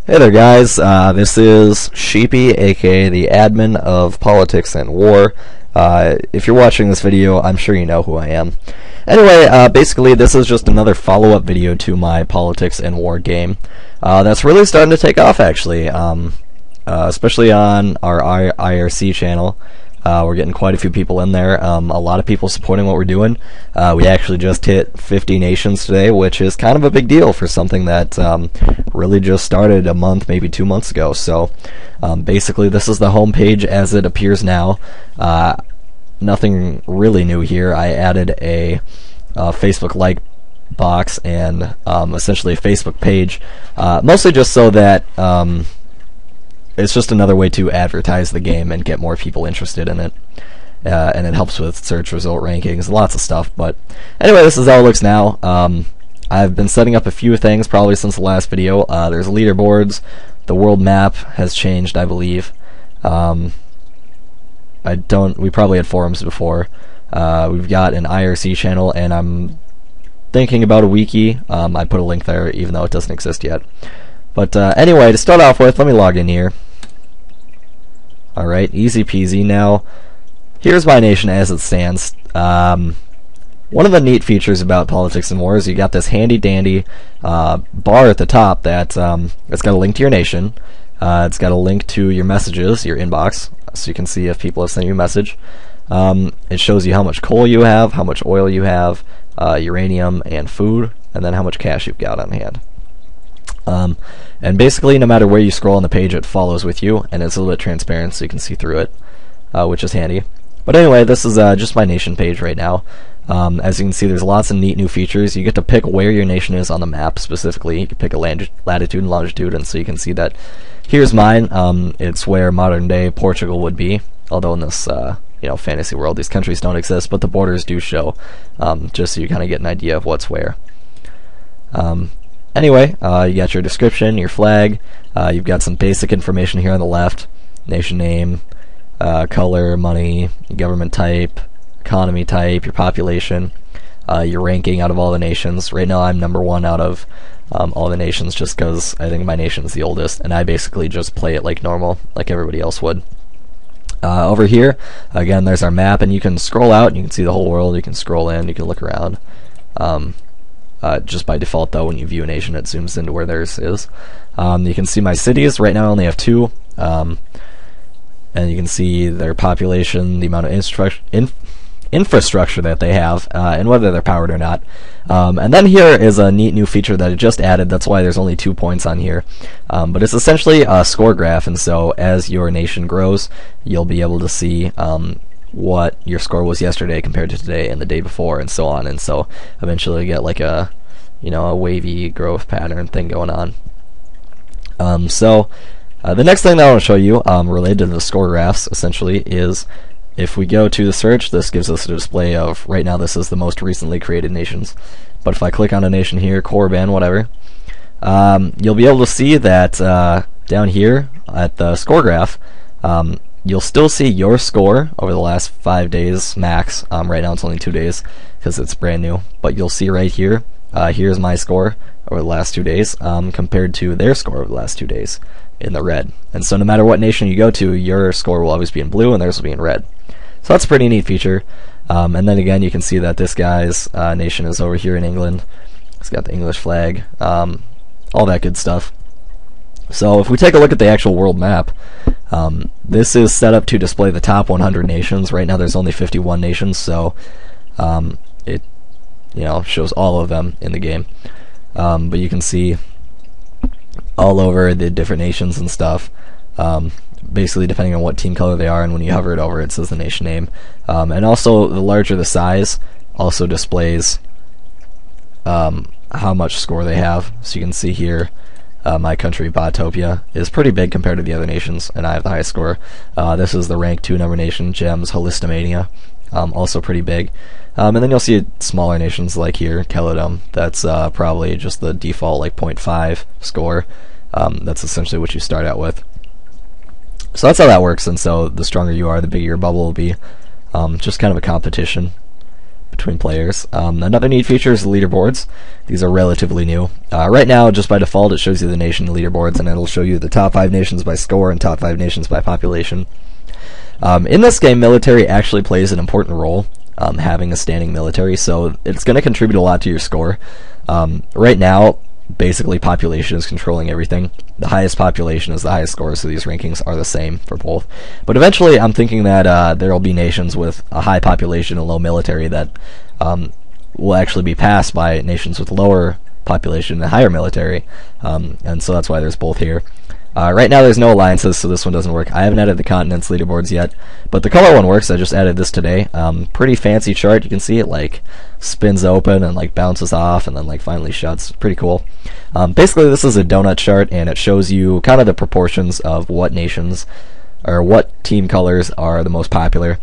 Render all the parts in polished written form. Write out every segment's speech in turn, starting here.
Hey there guys, this is Sheepy, aka the admin of Politics and War. If you're watching this video, I'm sure you know who I am. Anyway, basically this is just another follow-up video to my Politics and War game. That's really starting to take off actually, especially on our IRC channel. We're getting quite a few people in there, a lot of people supporting what we're doing. We actually just hit 50 nations today, which is kind of a big deal for something that really just started a month, maybe 2 months ago. So basically this is the home page as it appears now. Nothing really new here. I added a Facebook like box and essentially a Facebook page, mostly just so that it's just another way to advertise the game and get more people interested in it. And it helps with search result rankings, lots of stuff. But anyway, this is how it looks now. I've been setting up a few things probably since the last video. There's leaderboards. The world map has changed, I believe. We probably had forums before. We've got an IRC channel, and I'm thinking about a wiki. I put a link there, even though it doesn't exist yet. But anyway, to start off with, let me log in here. Alright, easy peasy. Now, here's my nation as it stands. One of the neat features about Politics and War is you got this handy dandy bar at the top that it's got a link to your nation. It's got a link to your messages, your inbox, so you can see if people have sent you a message. It shows you how much coal you have, how much oil you have, uranium and food, and then how much cash you've got on hand. And basically, no matter where you scroll on the page, it follows with you, and it's a little bit transparent so you can see through it, which is handy. But anyway, this is just my nation page right now. As you can see, there's lots of neat new features. You get to pick where your nation is on the map specifically. You can pick a latitude and longitude, and so you can see that here's mine. It's where modern-day Portugal would be, although in this fantasy world, these countries don't exist, but the borders do show, just so you kind of get an idea of what's where. Anyway, you got your description, your flag, you've got some basic information here on the left, nation name, color, money, government type, economy type, your population, your ranking out of all the nations. Right now I'm number 1 out of all the nations just because I think my nation's the oldest, and I basically just play it like normal, like everybody else would. Over here, again, there's our map, and you can scroll out and you can see the whole world, you can scroll in, you can look around. Just by default, though, when you view a nation, it zooms into where theirs is. You can see my cities. Right now I only have 2. And you can see their population, the amount of infrastructure that they have, and whether they're powered or not. And then here is a neat new feature that I just added. That's why there's only 2 points on here. But it's essentially a score graph, and so as your nation grows, you'll be able to see what your score was yesterday compared to today and the day before, and so on. And so eventually you get like a wavy growth pattern thing going on. The next thing that I want to show you related to the score graphs essentially is if we go to the search, this gives us a display of, right now this is the most recently created nations, but if I click on a nation here, Korban, whatever, you'll be able to see that down here at the score graph, you'll still see your score over the last 5 days max. Right now it's only 2 days because it's brand new, but you'll see right here, here's my score over the last 2 days compared to their score over the last 2 days in the red. And so no matter what nation you go to, your score will always be in blue and theirs will be in red. So that's a pretty neat feature. And then again, you can see that this guy's nation is over here in England. It's got the English flag, all that good stuff. So if we take a look at the actual world map, this is set up to display the top 100 nations. Right now there's only 51 nations, so it shows all of them in the game. But you can see all over the different nations and stuff, basically depending on what team color they are, and when you hover it over it says the nation name. And also the larger the size also displays how much score they have. So you can see here my country, Botopia, is pretty big compared to the other nations, and I have the highest score. This is the rank 2 number nation, Gems, Holistomania, also pretty big. And then you'll see smaller nations like here, Kelidum, that's probably just the default like 0.5 score. That's essentially what you start out with. So that's how that works, and so the stronger you are, the bigger your bubble will be. Just kind of a competition between players. Another neat feature is the leaderboards. These are relatively new. Right now, just by default, it shows you the nation leaderboards, and it'll show you the top 5 nations by score and top 5 nations by population. In this game, military actually plays an important role, having a standing military, so it's going to contribute a lot to your score. Right now, basically population is controlling everything. The highest population is the highest score, so these rankings are the same for both. But eventually I'm thinking that there will be nations with a high population and low military that will actually be passed by nations with lower population and higher military, and so that's why there's both here. Right now there's no alliances, so this one doesn't work. I haven't added the continents leaderboards yet, but the color one works. I just added this today. Pretty fancy chart. You can see it like spins open and like bounces off and then like finally shuts. Pretty cool. Basically this is a donut chart, and it shows you kind of the proportions of what nations or what team colors are the most popular.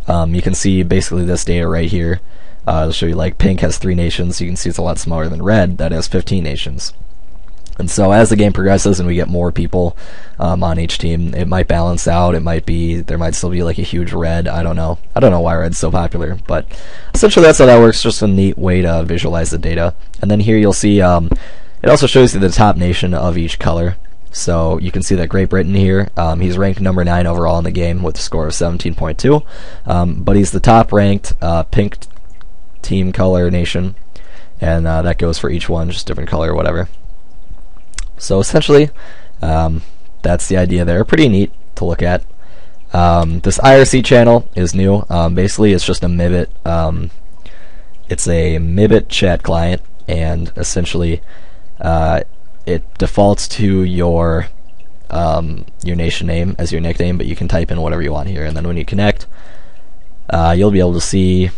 You can see basically this data right here. It'll show you like pink has 3 nations. You can see it's a lot smaller than red that has 15 nations. And so as the game progresses and we get more people on each team, it might balance out. It might be, there might still be like a huge red. I don't know why red's so popular, but essentially that's how that works. Just a neat way to visualize the data. And then here you'll see it also shows you the top nation of each color. So you can see that Great Britain here, he's ranked number 9 overall in the game with a score of 17.2, but he's the top ranked pink team color nation, and that goes for each one, just different color or whatever. So essentially, that's the idea there. Pretty neat to look at. This IRC channel is new. Basically, it's just a Mibit. It's a Mibit chat client, and essentially, it defaults to your nation name as your nickname, but you can type in whatever you want here. And then when you connect, you'll be able to see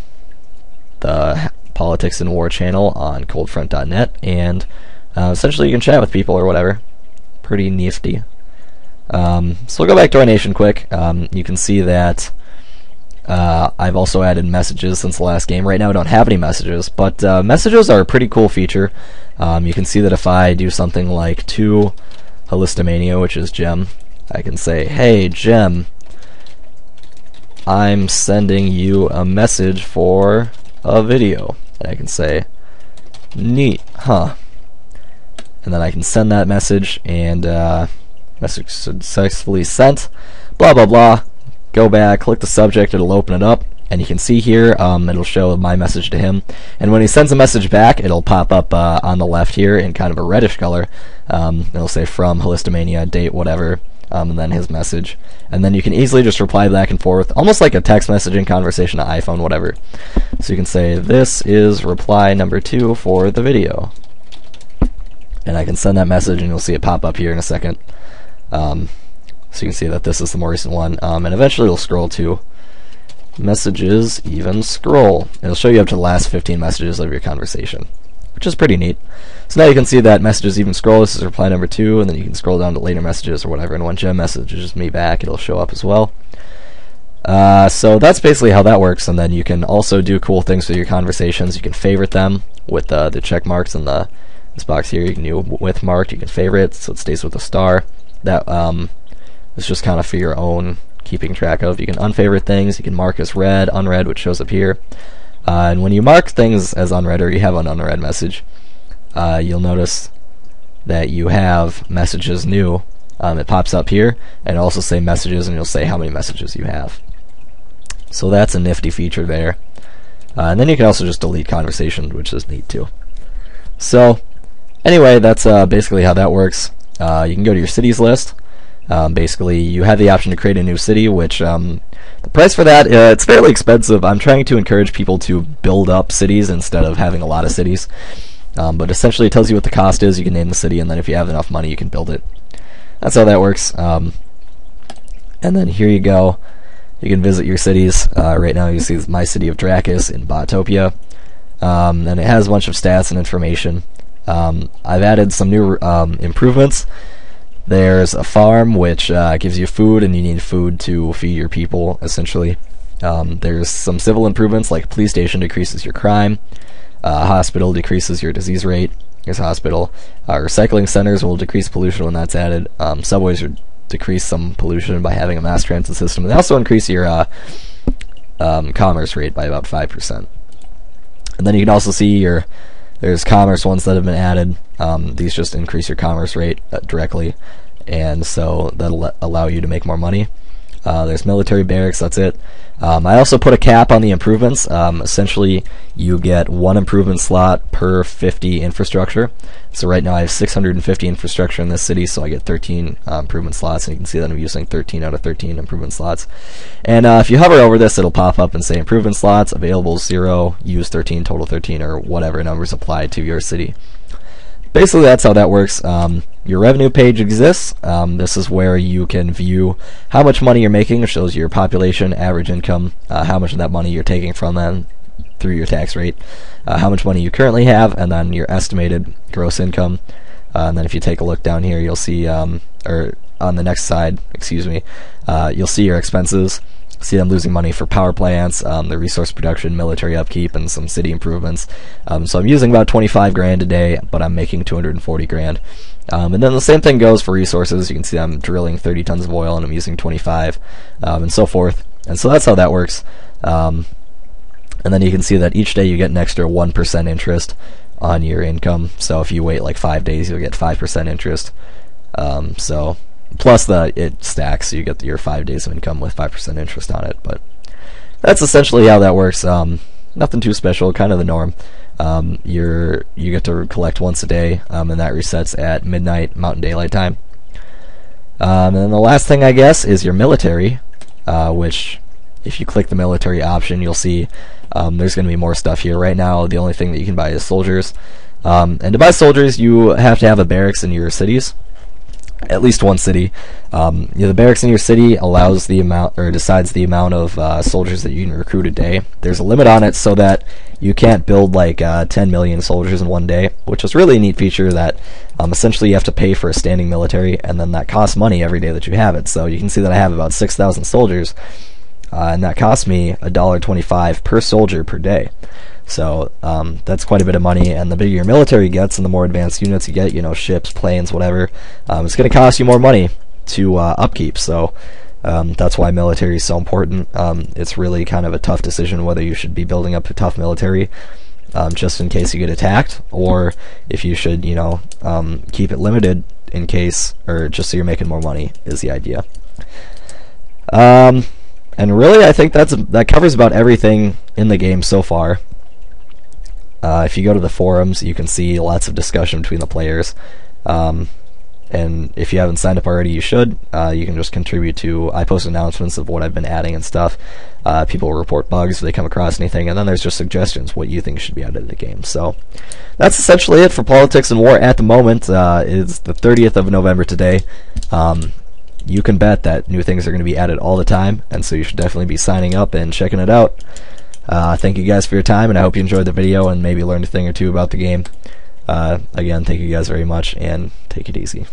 the Politics and War channel on coldfront.net, and essentially you can chat with people or whatever. Pretty nifty. So we'll go back to our nation quick. You can see that I've also added messages since the last game. Right now I don't have any messages, but messages are a pretty cool feature. You can see that if I do something like to Holistomania, which is Gem, I can say, hey Gem, I'm sending you a message for a video. And I can say, neat, huh? And then I can send that message, and message successfully sent, blah blah blah. Go back, click the subject, it'll open it up, and you can see here it'll show my message to him, and when he sends a message back, it'll pop up on the left here in kind of a reddish color. It'll say from Holistomania, date, whatever, and then his message, and then you can easily just reply back and forth, almost like a text messaging conversation to iPhone, whatever. So you can say, this is reply number 2 for the video, and I can send that message, and you'll see it pop up here in a second. So you can see that this is the more recent one, and eventually it'll scroll to messages, even scroll. It'll show you up to the last 15 messages of your conversation, which is pretty neat. So now you can see that messages even scroll. This is reply number 2, and then you can scroll down to later messages or whatever, and when Gem messages me back, it'll show up as well. So that's basically how that works, and then you can also do cool things with your conversations. You can favorite them with the check marks in this box here. You can do with marked, you can favorite, so it stays with a star. That is just kind of for your own keeping track of. You can unfavorite things, you can mark as read, unread, which shows up here. And when you mark things as unread, or you have an unread message, you'll notice that you have messages new. It pops up here, and it'll also say messages, and you'll say how many messages you have. So that's a nifty feature there. And then you can also just delete conversations, which is neat too. So anyway, that's basically how that works. You can go to your cities list. Basically, you have the option to create a new city, which the price for that, it's fairly expensive. I'm trying to encourage people to build up cities instead of having a lot of cities. But essentially it tells you what the cost is. You can name the city, and then if you have enough money, you can build it. That's how that works. And then here you go. You can visit your cities. Right now you see my city of Dracus in Botopia. And it has a bunch of stats and information. I've added some new improvements. There's a farm which gives you food, and you need food to feed your people, essentially. There's some civil improvements, like a police station decreases your crime, hospital decreases your disease rate. Here's a hospital. Recycling centers will decrease pollution when that's added. Subways will decrease some pollution by having a mass transit system. They also increase your commerce rate by about 5%. And then you can also see there's commerce ones that have been added. These just increase your commerce rate directly, and so that'll allow you to make more money. There's military barracks, that's it. I also put a cap on the improvements. Essentially, you get 1 improvement slot per 50 infrastructure. So right now I have 650 infrastructure in this city, so I get 13 improvement slots, and you can see that I'm using 13 out of 13 improvement slots. And if you hover over this, it'll pop up and say improvement slots, available 0, use 13, total 13, or whatever numbers apply to your city. Basically, that's how that works. Your revenue page exists. This is where you can view how much money you're making. It shows your population, average income, how much of that money you're taking from them through your tax rate, how much money you currently have, and then your estimated gross income. And then if you take a look down here, you'll see, or on the next side, excuse me, you'll see your expenses. See them losing money for power plants, the resource production, military upkeep, and some city improvements. So I'm using about 25 grand a day, but I'm making 240 grand. And then the same thing goes for resources. You can see I'm drilling 30 tons of oil and I'm using 25, and so forth. And so that's how that works. And then you can see that each day you get an extra 1% interest on your income. So if you wait like 5 days, you'll get 5% interest. So plus it stacks, so you get your 5 days of income with 5% interest on it. But that's essentially how that works. Nothing too special, kind of the norm. You get to collect once a day, and that resets at midnight Mountain Daylight Time. And then the last thing, I guess, is your military, which if you click the military option, you'll see there's going to be more stuff here. Right now, the only thing that you can buy is soldiers. And to buy soldiers, you have to have a barracks in your cities. At least one city. The barracks in your city allows the amount, or decides the amount of soldiers that you can recruit a day. There's a limit on it so that you can't build like 10 million soldiers in one day, which is really a neat feature that essentially you have to pay for a standing military, and then that costs money every day that you have it. So you can see that I have about 6,000 soldiers, and that costs me $1.25 per soldier per day. So that's quite a bit of money, and the bigger your military gets and the more advanced units you get, you know, ships, planes, whatever, it's going to cost you more money to upkeep. So that's why military is so important. It's really kind of a tough decision whether you should be building up a tough military just in case you get attacked, or if you should, you know, keep it limited in case, or just so you're making more money is the idea. And really, I think that covers about everything in the game so far. If you go to the forums, you can see lots of discussion between the players. And if you haven't signed up already, you should. You can just contribute to, I post announcements of what I've been adding and stuff. People will report bugs if they come across anything, and then there's just suggestions what you think should be added to the game. So that's essentially it for Politics and War at the moment. It's the 30th of November today. You can bet that new things are going to be added all the time, and so you should definitely be signing up and checking it out. Thank you guys for your time, and I hope you enjoyed the video and maybe learned a thing or two about the game. Again, thank you guys very much, and take it easy.